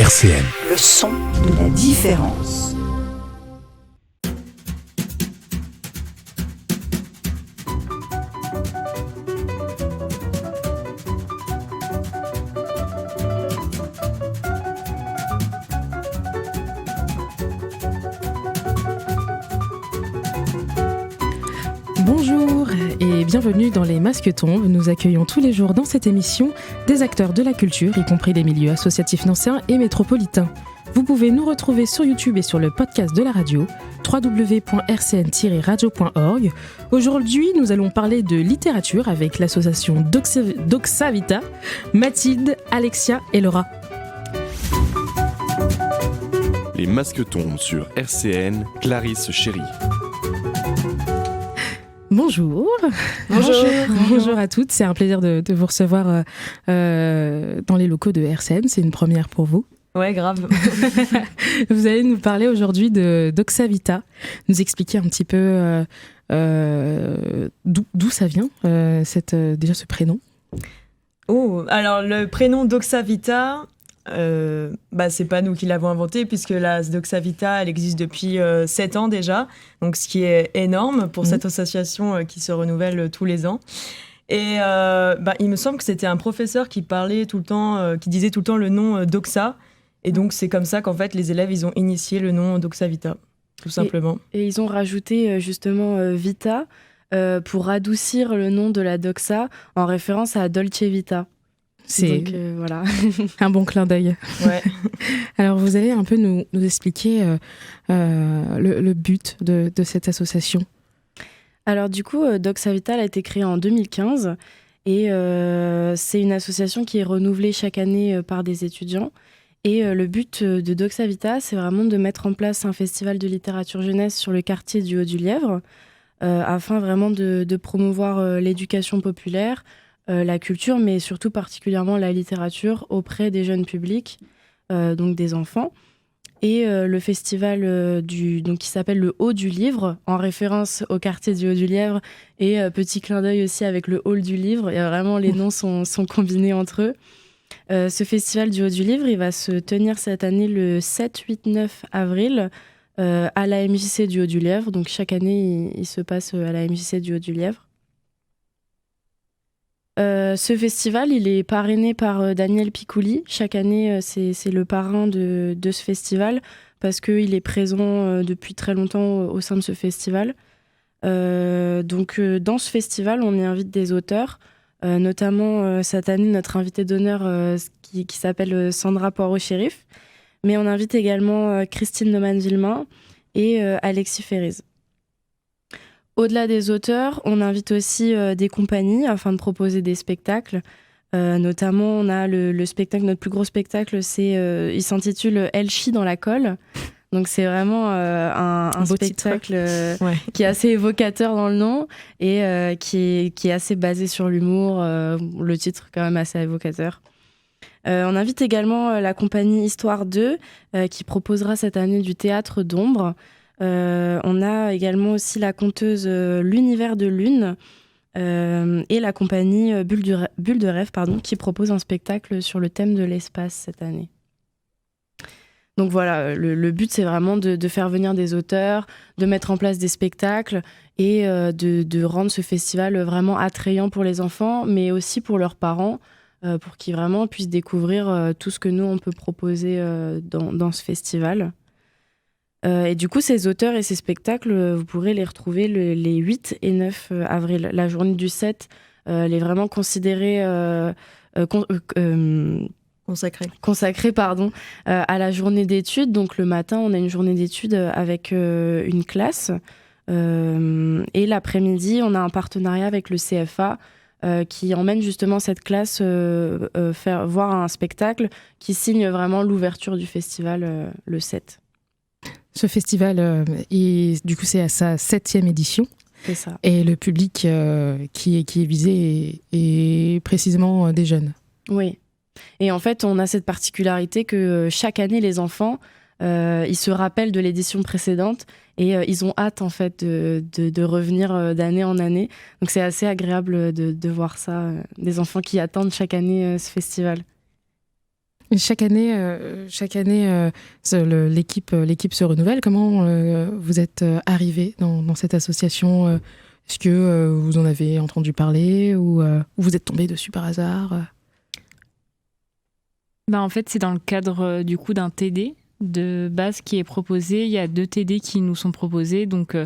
RCN. Le son de la différence. Bonjour et bienvenue dans Les Masques tombent. Nous accueillons tous les jours dans cette émission des acteurs de la culture, y compris des milieux associatifs nancéens et métropolitains. Vous pouvez nous retrouver sur YouTube et sur le podcast de la radio, www.rcn-radio.org. Aujourd'hui, nous allons parler de littérature avec l'association Doxa Vita, Mathilde, Alexia et Laura. Les Masques tombent sur RCN, Clarisse Chéry. Bonjour. Bonjour à toutes, c'est un plaisir de vous recevoir dans les locaux de RCN, c'est une première pour vous. Ouais, grave. Vous allez nous parler aujourd'hui de Doxa Vita, nous expliquer un petit peu d'où ça vient, déjà ce prénom. Oh, alors le prénom Doxa Vita, c'est pas nous qui l'avons inventé puisque la Doxa Vita, elle existe depuis 7 ans déjà, donc ce qui est énorme pour cette association qui se renouvelle tous les ans. Et il me semble que c'était un professeur qui parlait tout le temps, qui disait tout le temps le nom Doxa. Et donc, c'est comme ça qu'en fait, les élèves, ils ont initié le nom Doxa Vita, tout simplement. Et ils ont rajouté justement Vita pour adoucir le nom de la Doxa en référence à Dolce Vita. C'est donc, voilà. un bon clin d'œil. Ouais. Alors, vous allez un peu nous expliquer le but de cette association. Alors, du coup, Doxa Vita a été créée en 2015 et c'est une association qui est renouvelée chaque année par des étudiants. Et le but de Doxa Vita, c'est vraiment de mettre en place un festival de littérature jeunesse sur le quartier du Haut-du-Lièvre, afin vraiment de promouvoir l'éducation populaire, la culture, mais surtout particulièrement la littérature auprès des jeunes publics, donc des enfants. Et le festival qui s'appelle le Haut du Livre, en référence au quartier du Haut-du-Lièvre, et petit clin d'œil aussi avec le Hall du Livre, et vraiment les noms sont combinés entre eux. Ce festival du Haut du Livre, il va se tenir cette année le 7, 8, 9 avril à la MJC du Haut du Lièvre. Donc chaque année, il se passe à la MJC du Haut du Lièvre. Ce festival, il est parrainé par Daniel Picouli. Chaque année, c'est le parrain de ce festival parce qu'il est présent depuis très longtemps au sein de ce festival. Donc dans ce festival, on y invite des auteurs. Notamment cette année notre invitée d'honneur qui s'appelle Sandra Poirot-Chérif, mais on invite également Christine Neumann-Villemain et Alexis Ferriz. Au-delà des auteurs, on invite aussi des compagnies afin de proposer des spectacles. Notamment, on a le spectacle, notre plus gros spectacle, il s'intitule Elchi dans la colle. Donc c'est vraiment un spectacle qui est assez évocateur dans le nom et qui est assez basé sur l'humour. Le titre quand même assez évocateur. On invite également la compagnie Histoire 2 qui proposera cette année du théâtre d'ombre. On a également aussi la conteuse L'Univers de Lune et la compagnie Bulle de Rêve qui propose un spectacle sur le thème de l'espace cette année. Donc voilà, le but, c'est vraiment de faire venir des auteurs, de mettre en place des spectacles et de rendre ce festival vraiment attrayant pour les enfants, mais aussi pour leurs parents, pour qu'ils vraiment puissent découvrir tout ce que nous, on peut proposer dans ce festival. Et du coup, ces auteurs et ces spectacles, vous pourrez les retrouver les 8 et 9 avril. La journée du 7, elle est vraiment considérée... consacré à la journée d'études. Donc le matin, on a une journée d'études avec une classe. Et l'après-midi, on a un partenariat avec le CFA qui emmène justement cette classe faire voir un spectacle qui signe vraiment l'ouverture du festival le 7. Ce festival, du coup, c'est à sa 7e édition. C'est ça. Et le public qui est visé est précisément des jeunes. Oui. Et en fait, on a cette particularité que chaque année, les enfants, ils se rappellent de l'édition précédente et ils ont hâte en fait de revenir d'année en année. Donc c'est assez agréable de voir ça, des enfants qui attendent chaque année ce festival. Chaque année, l'équipe se renouvelle. Comment vous êtes arrivé dans cette association Est-ce que vous en avez entendu parler ou vous êtes tombé dessus par hasard En fait, c'est dans le cadre du coup d'un TD de base qui est proposé. Il y a 2 TD qui nous sont proposés, donc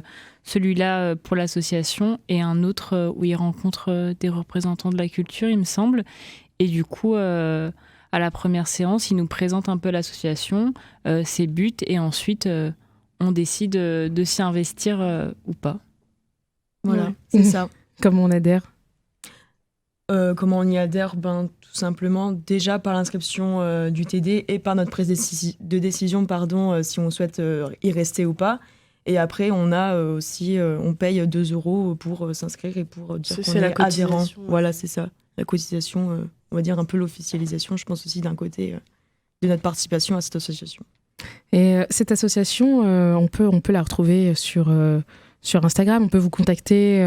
celui-là pour l'association et un autre où ils rencontrent des représentants de la culture, il me semble. Et du coup, à la première séance, ils nous présentent un peu l'association, ses buts, et ensuite on décide de s'y investir ou pas. Voilà, c'est ça. Comment on adhère Comment on y adhère tout simplement, déjà par l'inscription du TD et par notre prise de décision, si on souhaite y rester ou pas. Et après, on a aussi, on paye 2 € pour s'inscrire et pour dire qu'on est adhérent. Ouais. Voilà, c'est ça. La cotisation, on va dire un peu l'officialisation, je pense aussi d'un côté de notre participation à cette association. Et cette association, on peut la retrouver sur Instagram. On peut vous contacter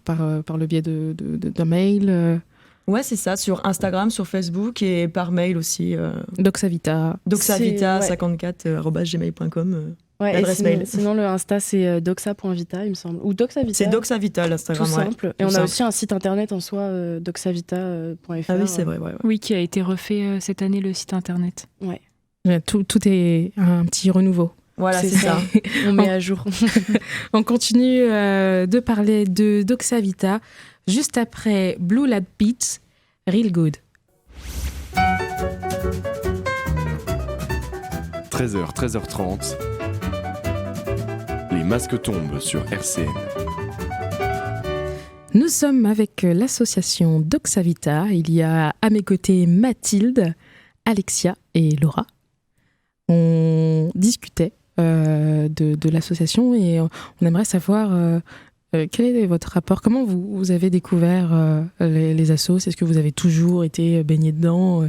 par le biais d'un mail. Ouais, c'est ça, sur Instagram, sur Facebook et par mail aussi. Doxavita. Doxavita54@gmail.com. Ouais, l'adresse mail. Sinon, le Insta, c'est doxa.vita, il me semble. Ou Doxavita. C'est Doxavita, l'Instagram. Tout simple. Ouais, et on tout a simple. aussi un site internet en soi, doxavita.fr. Ah oui, c'est vrai. Ouais. Oui, qui a été refait cette année, le site internet. Ouais. Tout est un petit renouveau. Voilà, c'est ça. On met à jour. On continue de parler de Doxavita juste après Blue Lab Beats, Real Good. 13h, 13h30. Les masques tombent sur RCN. Nous sommes avec l'association Doxavita. Il y a à mes côtés Mathilde, Alexia et Laura. On discutait de l'association et on aimerait savoir quel est votre rapport. Comment vous avez découvert les assos? Est-ce que vous avez toujours été baigné dedans?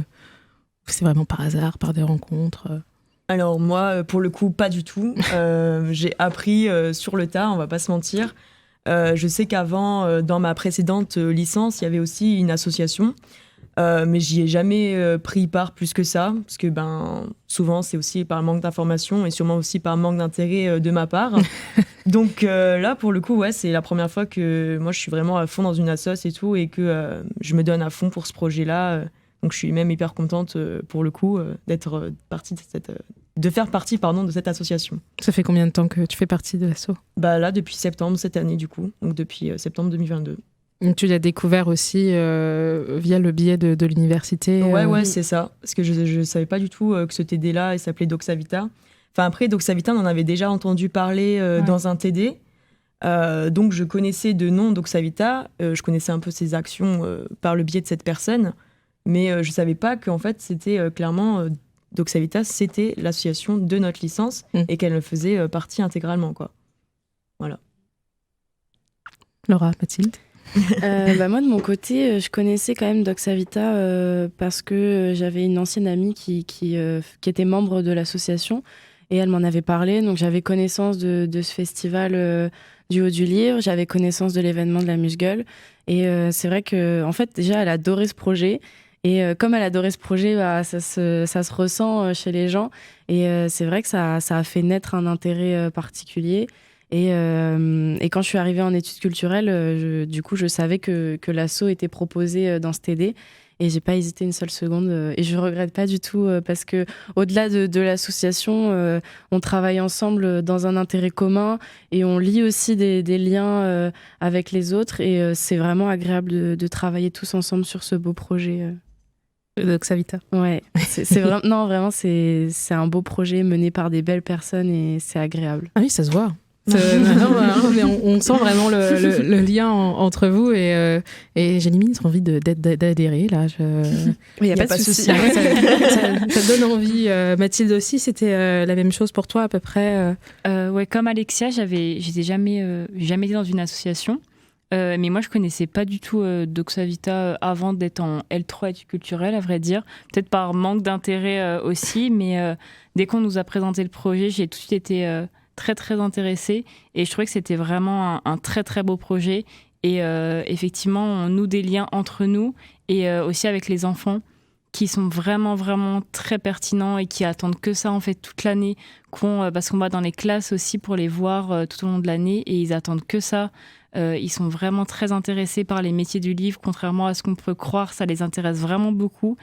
C'est vraiment par hasard, par des rencontres? Alors moi, pour le coup, pas du tout. J'ai appris sur le tas, on va pas se mentir. Je sais qu'avant, dans ma précédente licence, il y avait aussi une association. Mais j'y ai jamais pris part plus que ça, parce que souvent c'est aussi par manque d'information et sûrement aussi par manque d'intérêt de ma part. Donc là, pour le coup, ouais, c'est la première fois que moi je suis vraiment à fond dans une assoce et tout, et que je me donne à fond pour ce projet-là. Donc je suis même hyper contente pour le coup d'être partie de faire partie de cette association. Ça fait combien de temps que tu fais partie de l'asso? Là, depuis septembre cette année du coup, donc depuis septembre 2022. Tu l'as découvert aussi via le biais de l'université? Ouais, c'est ça. Parce que je ne savais pas du tout que ce TD-là, il s'appelait Doxavita. Enfin, après, Doxavita, on en avait déjà entendu parler dans un TD. Donc, je connaissais de nom Doxavita. Je connaissais un peu ses actions par le biais de cette personne. Mais je ne savais pas qu'en fait, c'était clairement... Doxavita, c'était l'association de notre licence et qu'elle faisait partie intégralement, quoi. Voilà. Laura, Mathilde? Moi, de mon côté, je connaissais quand même Doxavita parce que j'avais une ancienne amie qui était membre de l'association et elle m'en avait parlé. Donc, j'avais connaissance de ce festival du Haut du Livre, j'avais connaissance de l'événement de la Musgueule. Et c'est vrai que, en fait, déjà, elle adorait ce projet. Et comme elle adorait ce projet, ça se ressent chez les gens. Et c'est vrai que ça a fait naître un intérêt particulier. Et quand je suis arrivée en études culturelles, du coup, je savais que l'asso était proposé dans ce TD. Et j'ai pas hésité une seule seconde. Et je regrette pas du tout parce que au-delà de l'association, on travaille ensemble dans un intérêt commun et on lie aussi des liens avec les autres. Et c'est vraiment agréable de travailler tous ensemble sur ce beau projet. Doxavita. Ouais, c'est vraiment, non, vraiment, c'est un beau projet mené par des belles personnes et c'est agréable. Ah oui, ça se voit. Mais on sent vraiment le lien entre vous et j'ai limite envie d'adhérer là. Il n'y a pas de souci. Ça donne envie. Mathilde aussi, c'était la même chose pour toi à peu près? Ouais, comme Alexia, j'étais jamais été dans une association. Mais moi, je connaissais pas du tout Doxavita avant d'être en L3 études culturelles, à vrai dire. Peut-être par manque d'intérêt aussi, mais dès qu'on nous a présenté le projet, j'ai tout de suite été très, très intéressée. Et je trouvais que c'était vraiment un très, très beau projet. Et effectivement, on noue des liens entre nous et aussi avec les enfants qui sont vraiment, vraiment très pertinents et qui attendent que ça, en fait, toute l'année, parce qu'on va dans les classes aussi pour les voir tout au long de l'année, et ils attendent que ça. Ils sont vraiment très intéressés par les métiers du livre, contrairement à ce qu'on peut croire, ça les intéresse vraiment beaucoup.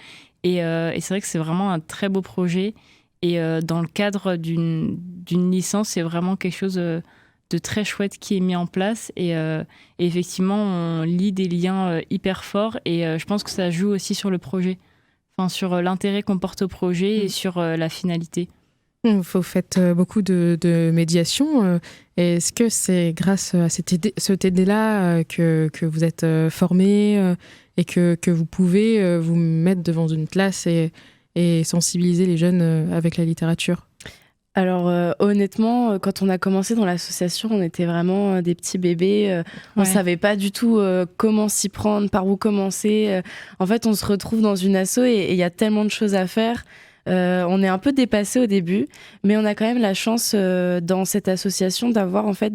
Et c'est vrai que c'est vraiment un très beau projet. Et dans le cadre d'une licence, c'est vraiment quelque chose de très chouette qui est mis en place. Et effectivement, on lie des liens hyper forts. Et je pense que ça joue aussi sur le projet, enfin, sur l'intérêt qu'on porte au projet et sur la finalité. Vous faites beaucoup de médiation. Est-ce que c'est grâce à cette idée-là que vous êtes formé et que vous pouvez vous mettre devant une classe et sensibiliser les jeunes avec la littérature ? Alors honnêtement, quand on a commencé dans l'association, on était vraiment des petits bébés. On savait pas du tout comment s'y prendre, par où commencer. En fait, on se retrouve dans une asso et il y a tellement de choses à faire. On est un peu dépassé au début, mais on a quand même la chance dans cette association d'avoir en fait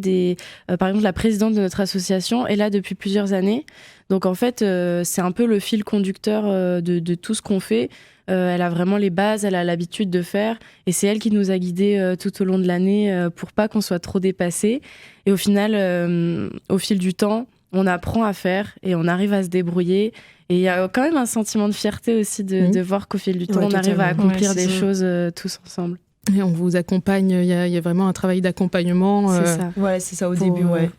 par exemple la présidente de notre association est là depuis plusieurs années. Donc en fait, c'est un peu le fil conducteur de tout ce qu'on fait. Elle a vraiment les bases, elle a l'habitude de faire, et c'est elle qui nous a guidés tout au long de l'année pour pas qu'on soit trop dépassés. Et au final, au fil du temps, on apprend à faire et on arrive à se débrouiller. Et il y a quand même un sentiment de fierté aussi de voir qu'au fil du temps, on arrive à accomplir des choses tous ensemble. Et on vous accompagne, il y a vraiment un travail d'accompagnement. C'est ça. Ouais, c'est ça au début, ouais.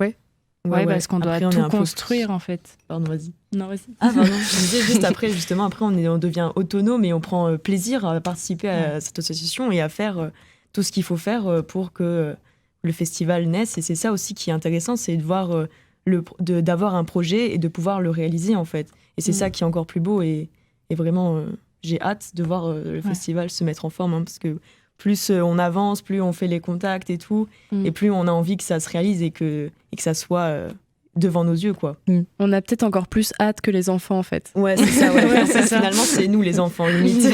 Ouais, parce qu'on doit après, tout construire, en fait. Pardon, vas-y. Non, vas-y. Ah, pardon. Je disais juste après, justement, après, on devient autonome et on prend plaisir à participer à cette association et à faire tout ce qu'il faut faire pour que le festival naisse. Et c'est ça aussi qui est intéressant, c'est de voir d'avoir un projet et de pouvoir le réaliser, en fait. Et c'est ça qui est encore plus beau. Et vraiment, j'ai hâte de voir le festival se mettre en forme, hein, parce que plus on avance, plus on fait les contacts et tout, et plus on a envie que ça se réalise et que ça soit devant nos yeux, quoi. On a peut-être encore plus hâte que les enfants, en fait. Ouais, c'est ça. Finalement, c'est nous les enfants, limite.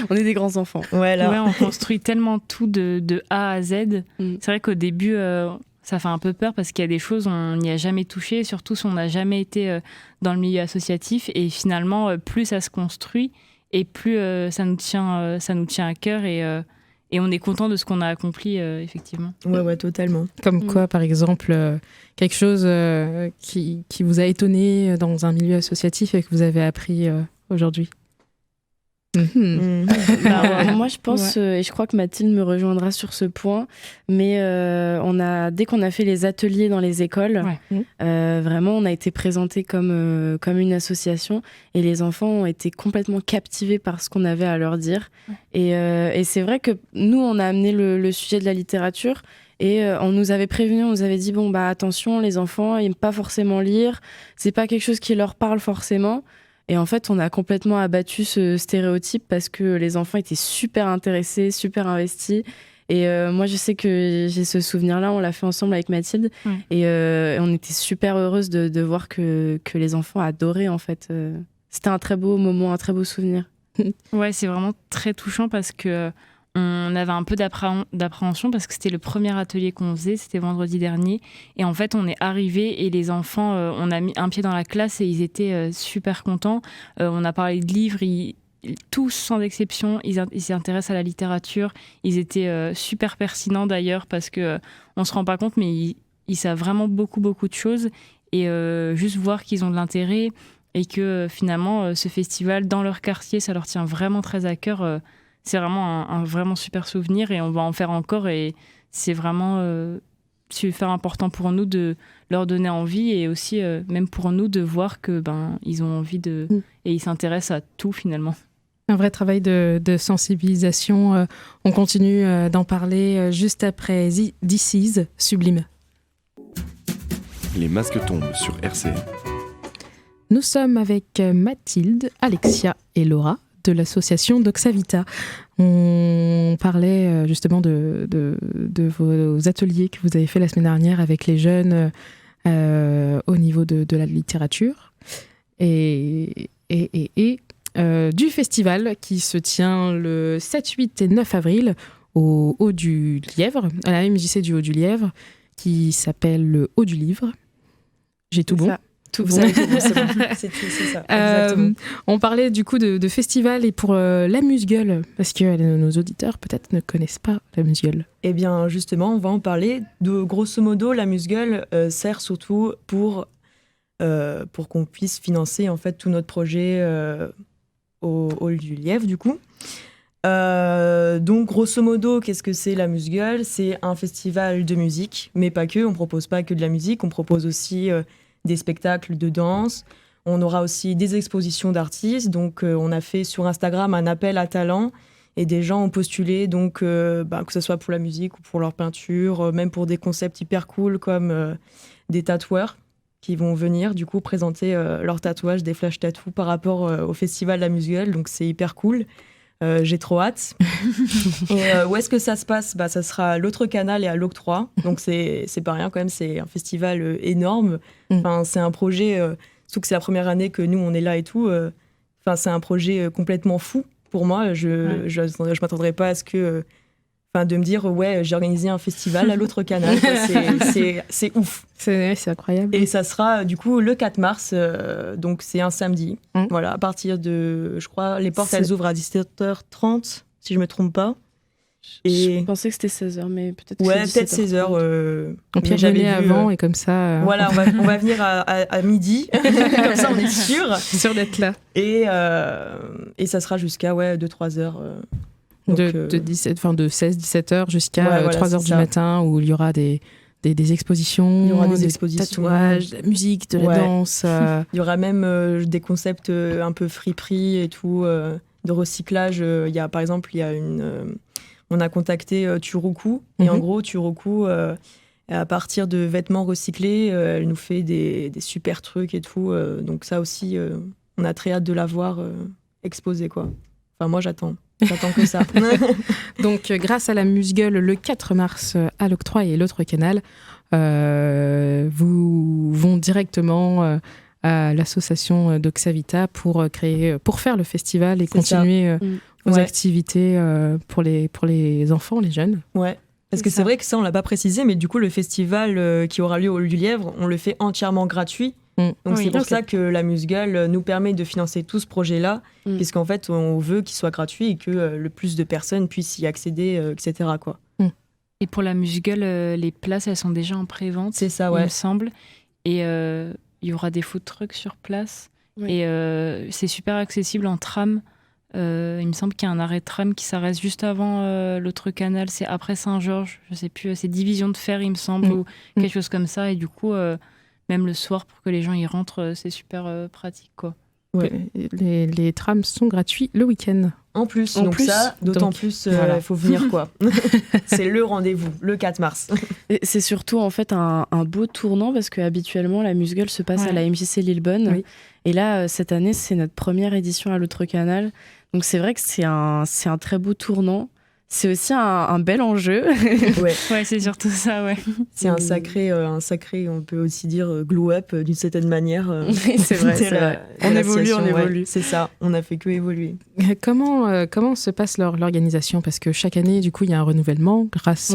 On est des grands enfants. Ouais, on construit tellement tout de A à Z. C'est vrai qu'au début, ça fait un peu peur parce qu'il y a des choses on n'y a jamais touché, surtout si on n'a jamais été dans le milieu associatif. Et finalement, plus ça se construit et plus ça nous tient à cœur et on est content de ce qu'on a accompli, effectivement. Ouais, totalement. Comme quoi, par exemple, quelque chose qui vous a étonné dans un milieu associatif et que vous avez appris aujourd'hui ? Moi, je pense, et je crois que Mathilde me rejoindra sur ce point, mais dès qu'on a fait les ateliers dans les écoles, vraiment, on a été présentés comme une association et les enfants ont été complètement captivés par ce qu'on avait à leur dire. Et c'est vrai que nous, on a amené le sujet de la littérature. Et on nous avait prévenu, on nous avait dit attention, les enfants ils n'aiment pas forcément lire, c'est pas quelque chose qui leur parle forcément. Et en fait, on a complètement abattu ce stéréotype parce que les enfants étaient super intéressés, super investis. Et moi, je sais que j'ai ce souvenir-là, on l'a fait ensemble avec Mathilde. Et on était super heureuse de voir que les enfants adoraient, en fait. C'était un très beau moment, un très beau souvenir. Ouais, c'est vraiment très touchant parce que on avait un peu d'appréhension parce que c'était le premier atelier qu'on faisait, c'était vendredi dernier. Et en fait, on est arrivé et les enfants, on a mis un pied dans la classe et ils étaient super contents. On a parlé de livres, tous sans exception, ils s'intéressent à la littérature. Ils étaient super pertinents d'ailleurs parce qu'on ne se rend pas compte, mais ils savent vraiment beaucoup, beaucoup de choses. Et juste voir qu'ils ont de l'intérêt et que finalement, ce festival, dans leur quartier, ça leur tient vraiment très à cœur. C'est vraiment un vraiment super souvenir et on va en faire encore et c'est vraiment super important pour nous de leur donner envie et aussi même pour nous de voir que ils ont envie et ils s'intéressent à tout finalement. Un vrai travail de sensibilisation. On continue d'en parler juste après This Is Sublime. Les masques tombent sur RCN. Nous sommes avec Mathilde, Alexia et Laura de l'association Doxa Vita. On parlait justement de vos ateliers que vous avez fait la semaine dernière avec les jeunes au niveau de la littérature et du festival qui se tient le 7, 8 et 9 avril au Haut du Lièvre, à la MJC du Haut du Lièvre, qui s'appelle le Haut du Livre. J'ai tout bon. tout Vous bon. savez tout, c'est bon. C'est ça, exactement. On parlait du coup de festival et pour l'amuse-gueule, parce que nos auditeurs peut-être ne connaissent pas l'amuse-gueule. Eh bien, justement, on va en parler. Grosso modo, l'amuse-gueule sert surtout pour qu'on puisse financer en fait tout notre projet au Hall du Lièvre, du coup. Donc, grosso modo, qu'est-ce que c'est l'amuse-gueule ? C'est un festival de musique, mais pas que. On propose pas que de la musique, on propose aussi des spectacles de danse. On aura aussi des expositions d'artistes. Donc, on a fait sur Instagram un appel à talents et des gens ont postulé, donc que ce soit pour la musique ou pour leur peinture, même pour des concepts hyper cool comme des tatoueurs qui vont venir du coup présenter leurs tatouages, des flash tattoos par rapport au festival de la Musgueule. Donc c'est hyper cool. J'ai trop hâte. Et où est-ce que ça se passe ? Ça sera à l'autre canal et à l'Octroi. Donc c'est pas rien quand même, c'est un festival énorme. Enfin, c'est un projet, surtout que c'est la première année que nous on est là et tout. C'est un projet complètement fou pour moi. Je m'attendrais pas à ce que... de me dire, ouais, j'ai organisé un festival à l'autre canal. C'est ouf. C'est incroyable. Et ça sera du coup le 4 mars, donc c'est un samedi. Voilà, à partir de, je crois, les portes elles ouvrent à 17h30, si je me trompe pas. Et... Je pensais que c'était 16h, mais peut-être ouais, peut-être 16h. On peut venir avant et comme ça. Voilà, on va venir à midi, comme ça on est sûr d'être là. Et ça sera jusqu'à 2-3 heures. De 16-17 heures jusqu'à 3 heures du matin, où il y aura des expositions, il y aura des expositions, tatouages, de la musique, de la danse. Il y aura même des concepts un peu friperie et tout, de recyclage. Il y a, par exemple, on a contacté Turoku, et en gros, Turoku, à partir de vêtements recyclés, elle nous fait des super trucs et tout. Donc ça aussi, on a très hâte de la voir exposée, quoi. Enfin, moi, j'attends que ça. Donc, grâce à la Musgueule, le 4 mars à l'Octroi et l'autre canal, vous vont directement à l'association Doxavita pour faire le festival et continuer vos activités pour les enfants, les jeunes. Ouais. Parce que c'est vrai que ça, on l'a pas précisé, mais du coup, le festival qui aura lieu au Hall du Lièvre, on le fait entièrement gratuit. Donc c'est pour ça que la Musgueule nous permet de financer tout ce projet-là, puisqu'en fait, on veut qu'il soit gratuit et que le plus de personnes puissent y accéder, etc. quoi. Et pour la Musgueule, les places, elles sont déjà en pré-vente, c'est ça, il me semble. Et il y aura des food trucks sur place. Et c'est super accessible en tram. Il me semble qu'il y a un arrêt de tram qui s'arrête juste avant l'autre canal. C'est après Saint-Georges, je sais plus. C'est Division de Fer, il me semble, ou quelque chose comme ça. Et du coup... même le soir, pour que les gens y rentrent, c'est super pratique, quoi. Ouais. Les trams sont gratuits le week-end. En plus, d'autant plus, il faut venir, quoi. C'est le rendez-vous, le 4 mars. Et c'est surtout, en fait, un beau tournant, parce qu'habituellement, la Musgueule se passe à la MJC Lillebonne. Oui. Et là, cette année, c'est notre première édition à l'autre canal. Donc, c'est vrai que c'est un très beau tournant. C'est aussi un bel enjeu. Ouais, c'est surtout ça, ouais. C'est un sacré, on peut aussi dire glow-up d'une certaine manière. C'est vrai. On évolue. C'est ça, on n'a fait que évoluer. Comment se passe l'organisation ? Parce que chaque année, du coup, il y a un renouvellement grâce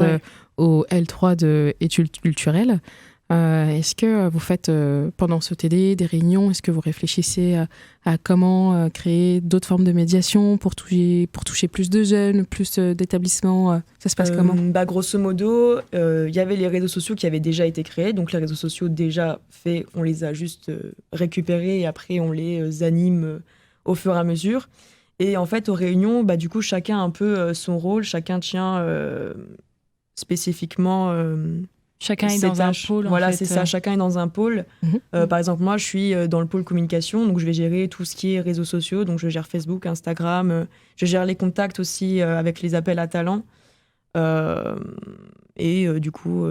au L3 de études culturelles. Est-ce que vous faites pendant ce TD des réunions ? Est-ce que vous réfléchissez à comment créer d'autres formes de médiation pour toucher plus de jeunes, plus d'établissements ? Ça se passe comment ? Grosso modo, il y avait les réseaux sociaux qui avaient déjà été créés. Donc les réseaux sociaux déjà faits, on les a juste récupérés et après on les anime au fur et à mesure. Et en fait, aux réunions, du coup, chacun a un peu son rôle, chacun tient spécifiquement... Chacun est dans un pôle. Voilà, c'est ça, chacun est dans un pôle. Par exemple, moi, je suis dans le pôle communication, donc je vais gérer tout ce qui est réseaux sociaux. Donc, je gère Facebook, Instagram. Je gère les contacts aussi avec les appels à talents. Et du coup,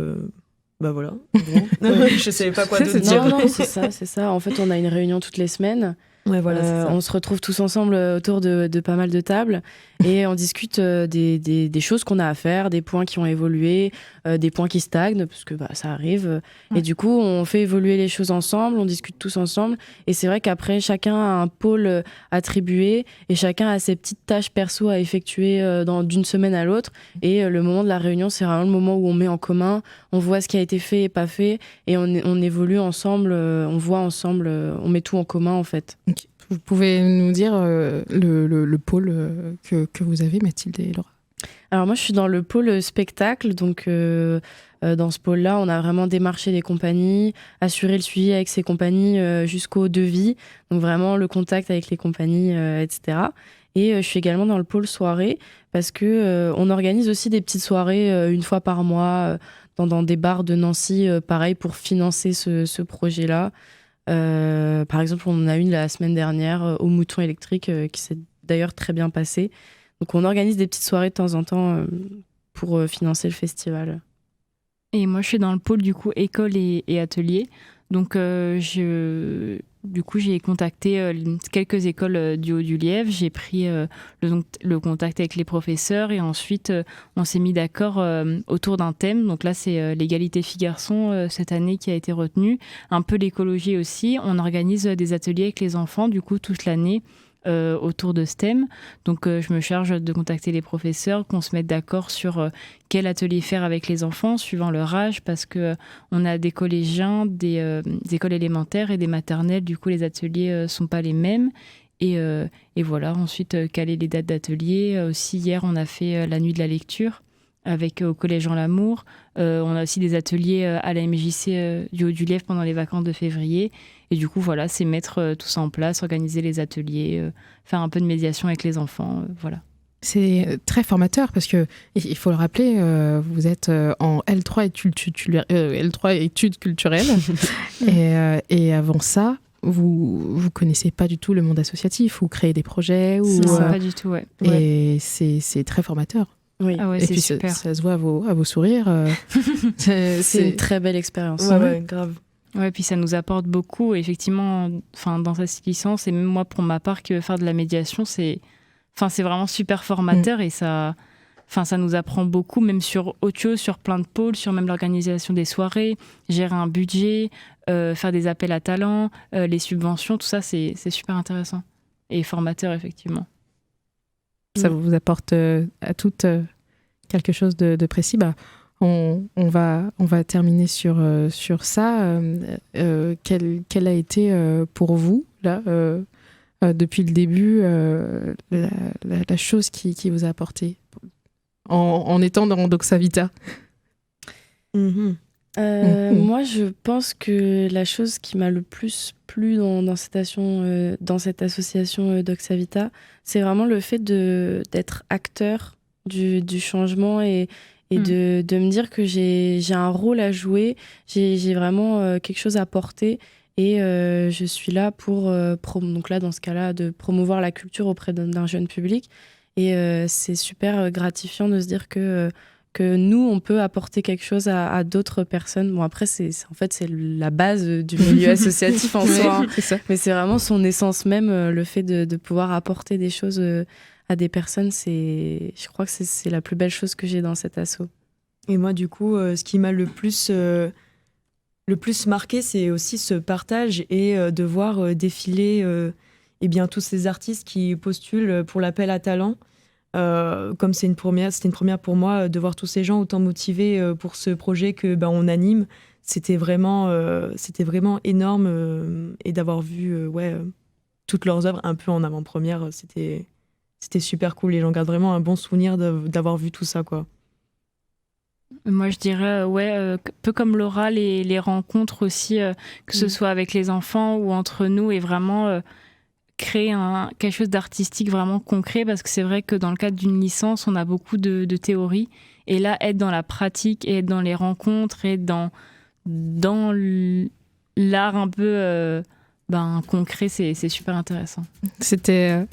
voilà. Je ne savais pas quoi d'autre dire. Non, c'est ça. En fait, on a une réunion toutes les semaines. Ouais, voilà, c'est ça. On se retrouve tous ensemble autour de pas mal de tables et on discute des choses qu'on a à faire, des points qui ont évolué, des points qui stagnent, parce que ça arrive. Et du coup, on fait évoluer les choses ensemble, on discute tous ensemble. Et c'est vrai qu'après, chacun a un pôle attribué et chacun a ses petites tâches perso à effectuer d'une semaine à l'autre. Et le moment de la réunion, c'est vraiment le moment où on met en commun, on voit ce qui a été fait et pas fait, et on évolue ensemble, on voit ensemble, on met tout en commun en fait. Okay. Vous pouvez nous dire le pôle que vous avez, Mathilde et Laura? Alors moi, je suis dans le pôle spectacle, donc dans ce pôle-là, on a vraiment démarché les compagnies, assuré le suivi avec ces compagnies jusqu'au devis, donc vraiment le contact avec les compagnies, etc. Et je suis également dans le pôle soirée, parce que on organise aussi des petites soirées une fois par mois dans des bars de Nancy, pareil, pour financer ce projet-là. Par exemple, on en a une la semaine dernière au Mouton électrique qui s'est d'ailleurs très bien passée. Donc on organise des petites soirées de temps en temps pour financer le festival. Et moi, je suis dans le pôle du coup école et atelier. Donc du coup, j'ai contacté quelques écoles du Haut-du-Lièvre. J'ai pris le contact avec les professeurs et ensuite on s'est mis d'accord autour d'un thème. Donc là, c'est l'égalité filles-garçons cette année qui a été retenue. Un peu l'écologie aussi. On organise des ateliers avec les enfants du coup toute l'année autour de ce thème. Donc je me charge de contacter les professeurs, qu'on se mette d'accord sur quel atelier faire avec les enfants suivant leur âge, parce que on a des collégiens, des écoles élémentaires et des maternelles, du coup les ateliers sont pas les mêmes. Et voilà, ensuite caler les dates d'atelier. Aussi hier on a fait la nuit de la lecture avec au collège Jean Lamour. On a aussi des ateliers à la MJC du Haut-du-Lièvre pendant les vacances de février. Et du coup, voilà, c'est mettre tout ça en place, organiser les ateliers, faire un peu de médiation avec les enfants, voilà. C'est très formateur parce que, il faut le rappeler, vous êtes en L3 études culturelles et avant ça, vous connaissez pas du tout le monde associatif, vous créez des projets. Non, pas du tout, ouais. Et c'est très formateur. Oui. Ah ouais, et c'est puis super. Ça se voit à vos sourires. C'est une très belle expérience. Ouais, grave. Ouais, puis ça nous apporte beaucoup. Effectivement, dans cette licence, et même moi, pour ma part, que faire de la médiation, c'est vraiment super formateur et ça nous apprend beaucoup, même sur autre chose, sur plein de pôles, sur même l'organisation des soirées, gérer un budget, faire des appels à talents, les subventions, tout ça, c'est super intéressant et formateur, effectivement. Ça vous apporte à toutes quelque chose de précis. On va terminer sur ça. Quelle a été pour vous, là, depuis le début, la chose qui vous a apporté en étant dans Doxa Vita? Moi, je pense que la chose qui m'a le plus plu dans cette association Doxa Vita, c'est vraiment le fait d'être acteur du changement et de me dire que j'ai un rôle à jouer, j'ai vraiment quelque chose à porter et je suis là pour, donc là, dans ce cas-là, de promouvoir la culture auprès d'un jeune public. Et c'est super gratifiant de se dire que nous, on peut apporter quelque chose à d'autres personnes. Bon, après, c'est la base du milieu associatif en soi. Hein. C'est ça. Mais c'est vraiment son essence même, le fait de pouvoir apporter des choses à des personnes. Je crois que c'est la plus belle chose que j'ai dans cet asso. Et moi, du coup, ce qui m'a le plus marqué, c'est aussi ce partage et de voir défiler tous ces artistes qui postulent pour l'appel à talents. Comme c'était une première pour moi de voir tous ces gens autant motivés pour ce projet que on anime, c'était vraiment énorme et d'avoir vu toutes leurs œuvres un peu en avant-première, c'était super cool. Les gens gardent vraiment un bon souvenir d'avoir vu tout ça, quoi. Moi, je dirais, un peu comme Laura, les rencontres aussi, que ce soit avec les enfants ou entre nous, et vraiment créer quelque chose d'artistique vraiment concret, parce que c'est vrai que dans le cadre d'une licence, on a beaucoup de théorie, et là, être dans la pratique et être dans les rencontres et être dans l'art un peu concret, c'est super intéressant. C'était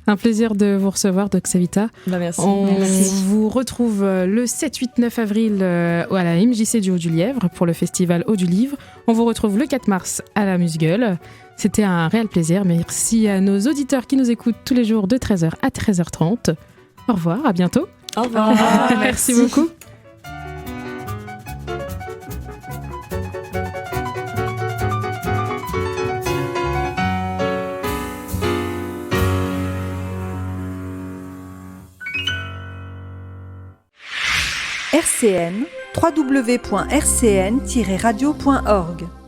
un plaisir de vous recevoir, Doxa Vita. Merci. Merci. Vous retrouve le 7, 8, 9 avril à la MJC du Haut-du-Lièvre pour le festival Haut du Livre. On vous retrouve le 4 mars à la Musgueule. C'était un réel plaisir. Merci à nos auditeurs qui nous écoutent tous les jours de 13h à 13h30. Au revoir, à bientôt. Au revoir. Merci beaucoup. RCN, www.rcn-radio.org